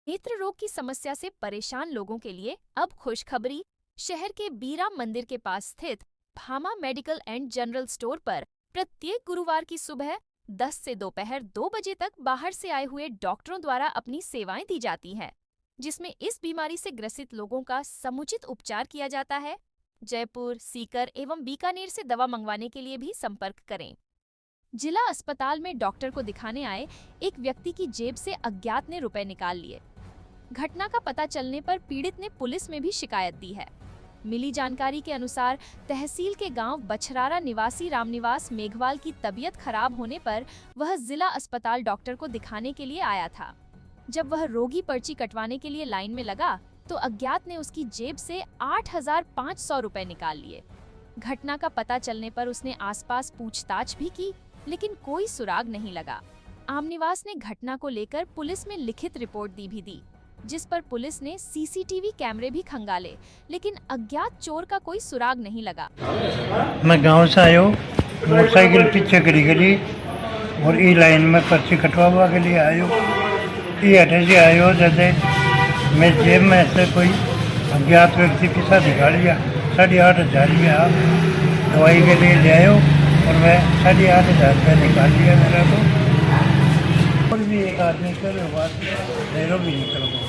नेत्र रोग की समस्या से परेशान लोगों के लिए अब खुशखबरी। शहर के बीरा मंदिर के पास स्थित Bhama medical and general store पर प्रत्येक गुरुवार की सुबह 10 से दोपहर 2 बजे तक बाहर से आए हुए डॉक्टरों द्वारा अपनी सेवाएं दी जाती हैं, जिसमें इस बीमारी से ग्रसित लोगों का समुचित उपचार किया जाता है। जयपुर, सीकर एवं बीकानेर से दवा मंगवाने के लिए भी संपर्क करें। जिला अस्पताल में डॉक्टर को दिखाने आए एक व्यक्ति की जेब से अज्ञात ने रुपए निकाल लिए। घटना का पता चलने पर पीड़ित ने पुलिस में भी शिकायत दी है। मिली जानकारी के अनुसार तहसील के गांव बछरारा निवासी रामनिवास मेघवाल की तबीयत खराब होने पर वह जिला अस्पताल डॉक्टर को दिखाने के लिए आया था। जब वह रोगी पर्ची कटवाने के लिए लाइन में लगा तो अज्ञात ने उसकी जेब से 8,500 रुपए निकाल लिए। घटना का पता चलने पर उसने आसपास पूछताछ भी की, लेकिन कोई सुराग नहीं लगा। आमनिवास ने घटना को लेकर पुलिस में लिखित रिपोर्ट भी दी, जिस पर पुलिस ने सीसीटीवी कैमरे भी खंगाले, लेकिन अज्ञात चोर का कोई सुराग नहीं लगा। मैं गांव से आया हूँ, मोटरसाइकिल पीछे खड़ी करी और ई लाइन में पर्ची कटवा के लिए आयो। ये हटे से आयो, जैसे मैं जेब में से कोई अज्ञात व्यक्ति पैसा निकाल लिया। 8,500 रुपया दवाई के लिए ले आयो और मैं 8,500 रुपया निकाल लिया मेरा तो। और भी एक आदमी के बाद ढेरों भी निकल गया।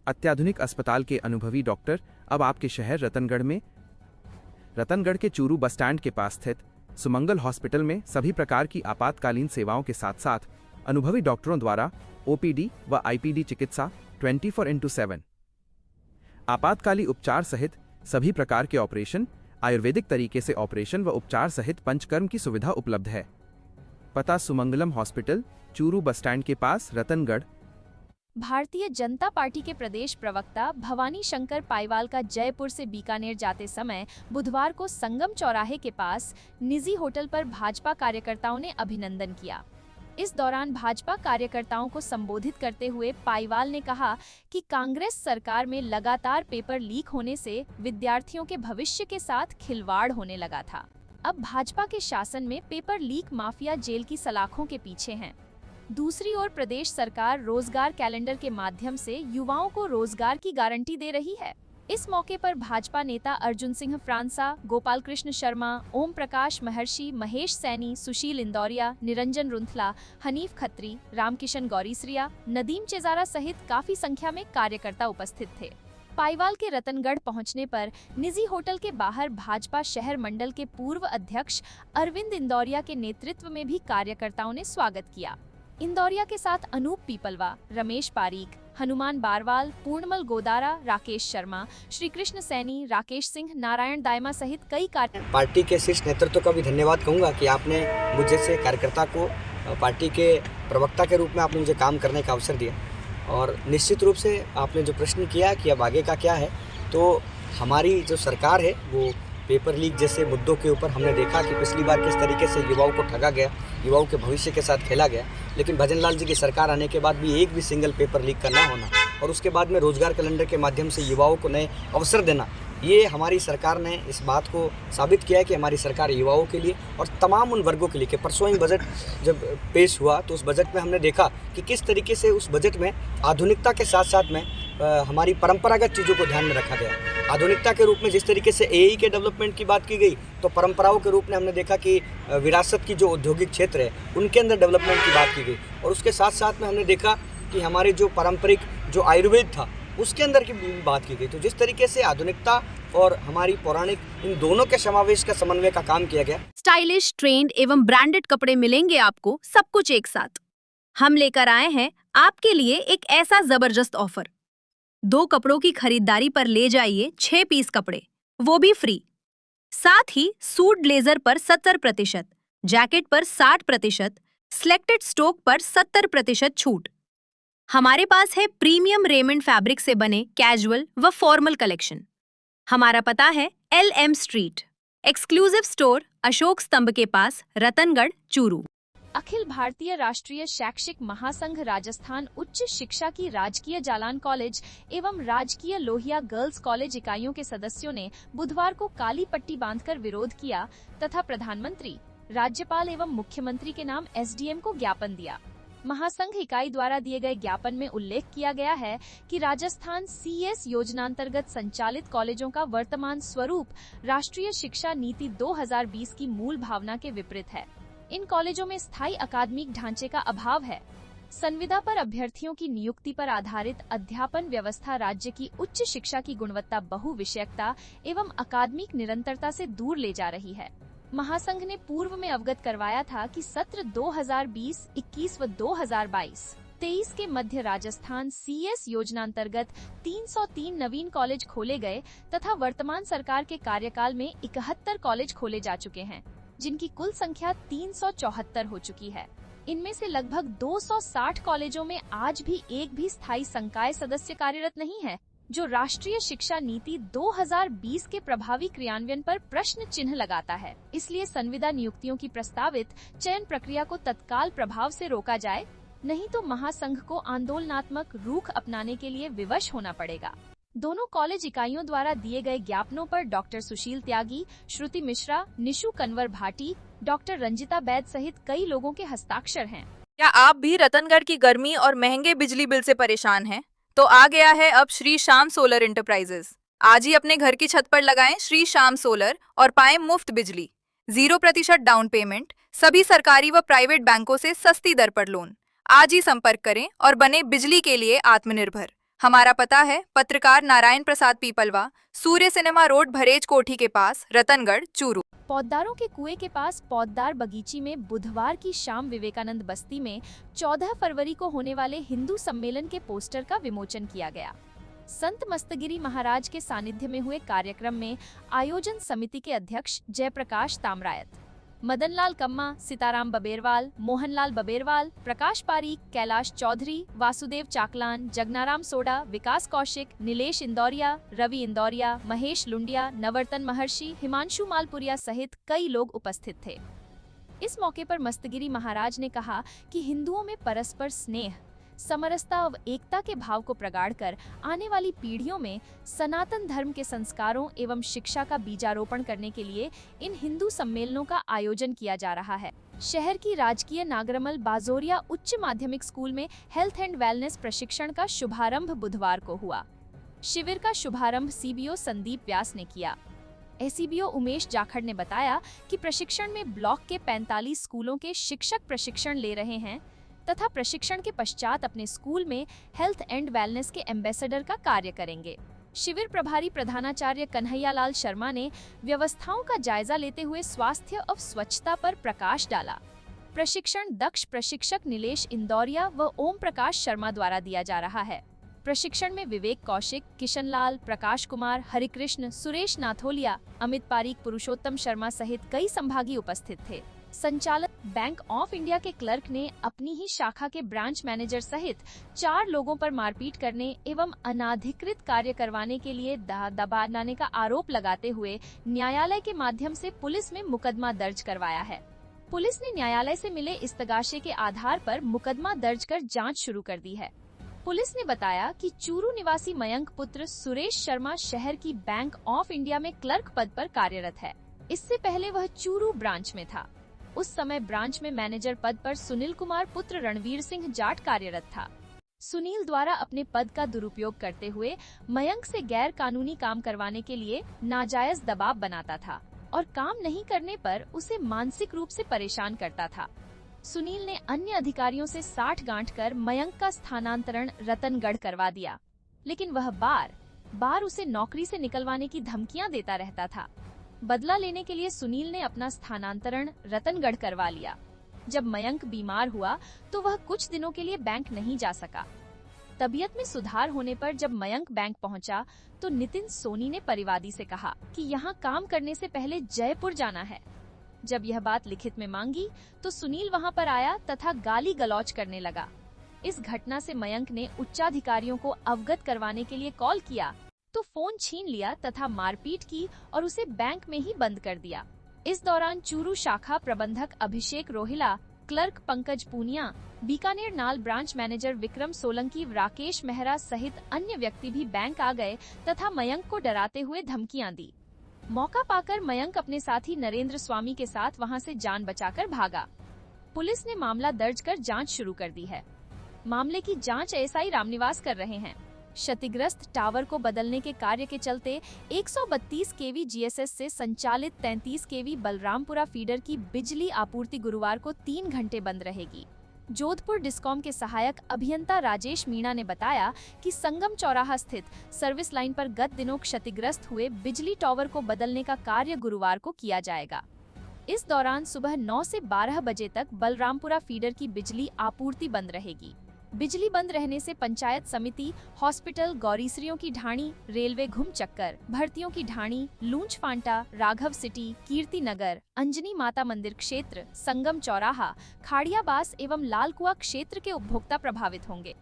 अत्याधुनिक अस्पताल के अनुभवी डॉक्टर अब आपके शहर रतनगढ़ में। रतनगढ़ के चूरू बस स्टैंड के पास स्थित सुमंगल हॉस्पिटल में सभी प्रकार की आपातकालीन सेवाओं के साथ साथ अनुभवी डॉक्टरों द्वारा ओपीडी व आईपीडी चिकित्सा 24x7, आपातकाली उपचार सहित सभी प्रकार के ऑपरेशन, आयुर्वेदिक तरीके से ऑपरेशन व उपचार सहित पंचकर्म की सुविधा उपलब्ध है। पता Sumangalam hospital, Churu bus stand के पास, रतनगढ़। भारतीय जनता पार्टी के प्रदेश प्रवक्ता भवानी शंकर पाईवाल का जयपुर से बीकानेर जाते समय बुधवार को संगम चौराहे के पास निजी होटल पर भाजपा कार्यकर्ताओं ने अभिनंदन किया। इस दौरान भाजपा कार्यकर्ताओं को संबोधित करते हुए पाईवाल ने कहा कि कांग्रेस सरकार में लगातार पेपर लीक होने से विद्यार्थियों के भविष्य के साथ खिलवाड़ होने लगा था। अब भाजपा के शासन में पेपर लीक माफिया जेल की सलाखों के पीछे हैं। दूसरी ओर प्रदेश सरकार रोजगार कैलेंडर के माध्यम से युवाओं को रोजगार की गारंटी दे रही है। इस मौके पर भाजपा नेता अर्जुन सिंह फ्रांसा, गोपाल कृष्ण शर्मा, ओम प्रकाश महर्षि, महेश सैनी, सुशील इंदौरिया, निरंजन रुंथला, हनीफ खत्री, रामकिशन गौरीसरिया, नदीम चेजारा सहित काफी संख्या में कार्यकर्ता उपस्थित थे। पाईवाल के रतनगढ़ पहुंचने पर निजी होटल के बाहर भाजपा शहर मंडल के पूर्व अध्यक्ष अरविंद इंदौरिया के नेतृत्व में भी कार्यकर्ताओं ने स्वागत किया। इंदौरिया के साथ अनूप पीपलवा, रमेश पारीक, हनुमान बारवाल, पूर्णमल गोदारा, राकेश शर्मा, श्री कृष्ण सैनी, राकेश सिंह, नारायण दायमा सहित कई पार्टी के शीर्ष नेतृत्व का भी धन्यवाद कहूँगा कि आपने मुझ जैसे कार्यकर्ता को पार्टी के प्रवक्ता के रूप में आपने मुझे काम करने का अवसर दिया। और निश्चित रूप से आपने जो प्रश्न किया कि अब आगे का क्या है, तो हमारी जो सरकार है वो पेपर लीक जैसे मुद्दों के ऊपर हमने देखा कि पिछली बार किस तरीके से युवाओं को ठगा गया, युवाओं के भविष्य के साथ खेला गया। लेकिन भजन लाल जी की सरकार आने के बाद भी एक भी सिंगल पेपर लीक का ना होना और उसके बाद में रोजगार कैलेंडर के माध्यम से युवाओं को नए अवसर देना, ये हमारी सरकार ने इस बात को साबित किया है कि हमारी सरकार युवाओं के लिए और तमाम उन वर्गों के लिए। कि परसों ही बजट जब पेश हुआ तो उस बजट में हमने देखा कि किस तरीके से उस बजट में आधुनिकता के साथ साथ में हमारी परंपरागत चीज़ों को ध्यान में रखा गया। आधुनिकता के रूप में जिस तरीके से एआई के डेवलपमेंट की बात की गई, तो परंपराओं के रूप में हमने देखा कि विरासत की जो औद्योगिक क्षेत्र है उनके अंदर डेवलपमेंट की बात की गई। और उसके साथ साथ में हमने देखा कि हमारे जो पारंपरिक जो आयुर्वेद था उसके अंदर की भी बात की गई। तो जिस तरीके से आधुनिकता और हमारी पौराणिक इन दोनों के समावेश का समन्वय का काम किया गया। स्टाइलिश, ट्रेंड एवं ब्रांडेड कपड़े मिलेंगे आपको, सब कुछ एक साथ। हम लेकर आए हैं आपके लिए एक ऐसा जबरदस्त ऑफर। 2 कपड़ों की खरीदारी पर ले जाइए 6 पीस कपड़े, वो भी फ्री। साथ ही सूट ब्लेजर पर 70%, जैकेट पर 60%, सिलेक्टेड स्टॉक पर 70% छूट। हमारे पास है प्रीमियम रेमंड फैब्रिक से बने कैजुअल व फॉर्मल कलेक्शन। हमारा पता है LM street, exclusive store, Ashok स्तंभ के पास, रतनगढ़, चूरू। अखिल भारतीय राष्ट्रीय शैक्षिक महासंघ राजस्थान उच्च शिक्षा की राजकीय जालान कॉलेज एवं राजकीय लोहिया गर्ल्स कॉलेज इकाइयों के सदस्यों ने बुधवार को काली पट्टी बांधकर विरोध किया तथा प्रधानमंत्री, राज्यपाल एवं मुख्यमंत्री के नाम SDM को ज्ञापन दिया। महासंघ इकाई द्वारा दिए गए ज्ञापन में उल्लेख किया गया है कि राजस्थान CS योजनांतर्गत संचालित कॉलेजों का वर्तमान स्वरूप राष्ट्रीय शिक्षा नीति 2020 की मूल भावना के विपरीत है। इन कॉलेजों में स्थायी अकादमिक ढांचे का अभाव है। संविदा पर अभ्यर्थियों की नियुक्ति पर आधारित अध्यापन व्यवस्था राज्य की उच्च शिक्षा की गुणवत्ता, बहुविषयकता एवं अकादमिक निरंतरता से दूर ले जा रही है। महासंघ ने पूर्व में अवगत करवाया था कि सत्र 2020-21 व 2022-23 के मध्य राजस्थान CS योजनांतर्गत 303 नवीन कॉलेज खोले गए तथा वर्तमान सरकार के कार्यकाल में 71 कॉलेज खोले जा चुके हैं, जिनकी कुल संख्या 374 हो चुकी है। इनमें से लगभग 260 कॉलेजों में आज भी एक भी स्थायी संकाय सदस्य कार्यरत नहीं है, जो राष्ट्रीय शिक्षा नीति 2020 के प्रभावी क्रियान्वयन पर प्रश्न चिन्ह लगाता है। इसलिए संविदा नियुक्तियों की प्रस्तावित चयन प्रक्रिया को तत्काल प्रभाव से रोका जाए, नहीं तो महासंघ को आंदोलनात्मक रुख अपनाने के लिए विवश होना पड़ेगा। दोनों कॉलेज इकाइयों द्वारा दिए गए ज्ञापनों पर डॉक्टर सुशील त्यागी, श्रुति मिश्रा, निशु कन्वर भाटी, डॉक्टर रंजिता बैद सहित कई लोगों के हस्ताक्षर हैं। क्या आप भी रतनगढ़ की गर्मी और महंगे बिजली बिल से परेशान हैं? तो आ गया है अब श्री श्याम सोलर इंटरप्राइजेस। आज ही अपने घर की छत पर लगाएं श्री श्याम सोलर और पाएं मुफ्त बिजली, 0% डाउन पेमेंट, सभी सरकारी व प्राइवेट बैंकों से सस्ती दर पर लोन। आज ही संपर्क करें और बने बिजली के लिए आत्मनिर्भर। हमारा पता है पत्रकार नारायण प्रसाद पीपलवा, सूर्य सिनेमा रोड, भरेज कोठी के पास, रतनगढ़, चूरू। पौधदारों के कुएं के पास पौधदार बगीची में बुधवार की शाम विवेकानंद बस्ती में 14 फरवरी को होने वाले हिंदू सम्मेलन के पोस्टर का विमोचन किया गया। संत मस्तगिरी महाराज के सानिध्य में हुए कार्यक्रम में आयोजन समिति के अध्यक्ष जयप्रकाश तामरायत, मदनलाल कम्मा, सीताराम बबेरवाल, मोहनलाल बबेरवाल, प्रकाश पारीक, कैलाश चौधरी, वासुदेव चाकलान, जगनाराम सोडा, विकास कौशिक, नीलेश इंदौरिया, रवि इंदौरिया, महेश लुंडिया, नवर्तन महर्षि, हिमांशु मालपुरिया सहित कई लोग उपस्थित थे। इस मौके पर मस्तगिरी महाराज ने कहा कि हिंदुओं में परस्पर स्नेह, समरसता और एकता के भाव को प्रगाढ़ कर आने वाली पीढ़ियों में सनातन धर्म के संस्कारों एवं शिक्षा का बीजारोपण करने के लिए इन हिंदू सम्मेलनों का आयोजन किया जा रहा है। शहर की राजकीय नागरमल बाजोरिया उच्च माध्यमिक स्कूल में हेल्थ एंड वेलनेस प्रशिक्षण का शुभारंभ बुधवार को हुआ। शिविर का शुभारंभ CBO संदीप व्यास ने किया। SCBO उमेश जाखड़ ने बताया कि प्रशिक्षण में ब्लॉक के 45 स्कूलों के शिक्षक प्रशिक्षण ले रहे हैं तथा प्रशिक्षण के पश्चात अपने स्कूल में हेल्थ एंड वेलनेस के एम्बेसडर का कार्य करेंगे। शिविर प्रभारी प्रधानाचार्य कन्हैयालाल शर्मा ने व्यवस्थाओं का जायजा लेते हुए स्वास्थ्य और स्वच्छता पर प्रकाश डाला। प्रशिक्षण दक्ष प्रशिक्षक नीलेश इंदौरिया व ओम प्रकाश शर्मा द्वारा दिया जा रहा है। प्रशिक्षण में विवेक कौशिक, किशन लाल, प्रकाश कुमार, हरिकृष्ण, सुरेश नाथोलिया, अमित पारीक, पुरुषोत्तम शर्मा सहित कई संभागी उपस्थित थे। संचालक बैंक ऑफ इंडिया के क्लर्क ने अपनी ही शाखा के ब्रांच मैनेजर सहित 4 लोगों पर मारपीट करने एवं अनाधिकृत कार्य करवाने के लिए दबाने का आरोप लगाते हुए न्यायालय के माध्यम से पुलिस में मुकदमा दर्ज करवाया है। पुलिस ने न्यायालय से मिले इस्तगाशे के आधार पर मुकदमा दर्ज कर जांच शुरू कर दी है। पुलिस ने बताया कि चूरू निवासी मयंक पुत्र सुरेश शर्मा शहर की बैंक ऑफ इंडिया में क्लर्क पद पर कार्यरत है। इससे पहले वह चूरू ब्रांच में था। उस समय ब्रांच में मैनेजर पद पर सुनील कुमार पुत्र रणवीर सिंह जाट कार्यरत था। सुनील द्वारा अपने पद का दुरुपयोग करते हुए मयंक से गैर कानूनी काम करवाने के लिए नाजायज दबाव बनाता था और काम नहीं करने पर उसे मानसिक रूप से परेशान करता था। सुनील ने अन्य अधिकारियों से 60 गांठ कर मयंक का स्थानांतरण रतनगढ़ करवा दिया, लेकिन वह बार उसे नौकरी से निकलवाने की धमकियां देता रहता था। बदला लेने के लिए सुनील ने अपना स्थानांतरण रतनगढ़ करवा लिया। जब मयंक बीमार हुआ तो वह कुछ दिनों के लिए बैंक नहीं जा सका। तबीयत में सुधार होने पर जब मयंक बैंक पहुंचा तो नितिन सोनी ने परिवादी से कहा कि यहाँ काम करने से पहले जयपुर जाना है। जब यह बात लिखित में मांगी तो सुनील वहां पर आया तथा गाली गलौज करने लगा। इस घटना से मयंक ने उच्चाधिकारियों को अवगत करवाने के लिए कॉल किया तो फोन छीन लिया तथा मारपीट की और उसे बैंक में ही बंद कर दिया। इस दौरान चूरू शाखा प्रबंधक अभिषेक रोहिला, क्लर्क पंकज पूनिया, बीकानेर नाल ब्रांच मैनेजर विक्रम सोलंकी, राकेश मेहरा सहित अन्य व्यक्ति भी बैंक आ गए तथा मयंक को डराते हुए धमकियां दी। मौका पाकर मयंक अपने साथी नरेंद्र स्वामी के साथ वहां से जान बचाकर भागा। पुलिस ने मामला दर्ज कर जांच शुरू कर दी है। मामले की जांच एसआई रामनिवास कर रहे हैं। क्षतिग्रस्त टावर को बदलने के कार्य के चलते 132 केवी जीएसएस से संचालित 33 केवी बलरामपुरा फीडर की बिजली आपूर्ति गुरुवार को 3 घंटे बंद रहेगी। जोधपुर डिस्कॉम के सहायक अभियंता राजेश मीणा ने बताया कि संगम चौराहा स्थित सर्विस लाइन पर गत दिनों क्षतिग्रस्त हुए बिजली टावर को बदलने का कार्य गुरुवार को किया जाएगा। इस दौरान सुबह 9 से 12 बजे तक बलरामपुरा फीडर की बिजली आपूर्ति बंद रहेगी। बिजली बंद रहने से पंचायत समिति, हॉस्पिटल, गौरीसरियों की ढाणी, रेलवे घुम चक्कर, भर्तियों की ढाणी, लूंच फांटा, राघव सिटी, कीर्ति नगर, अंजनी माता मंदिर क्षेत्र, संगम चौराहा, खाड़ियाबास एवं लालकुआ क्षेत्र के उपभोक्ता प्रभावित होंगे।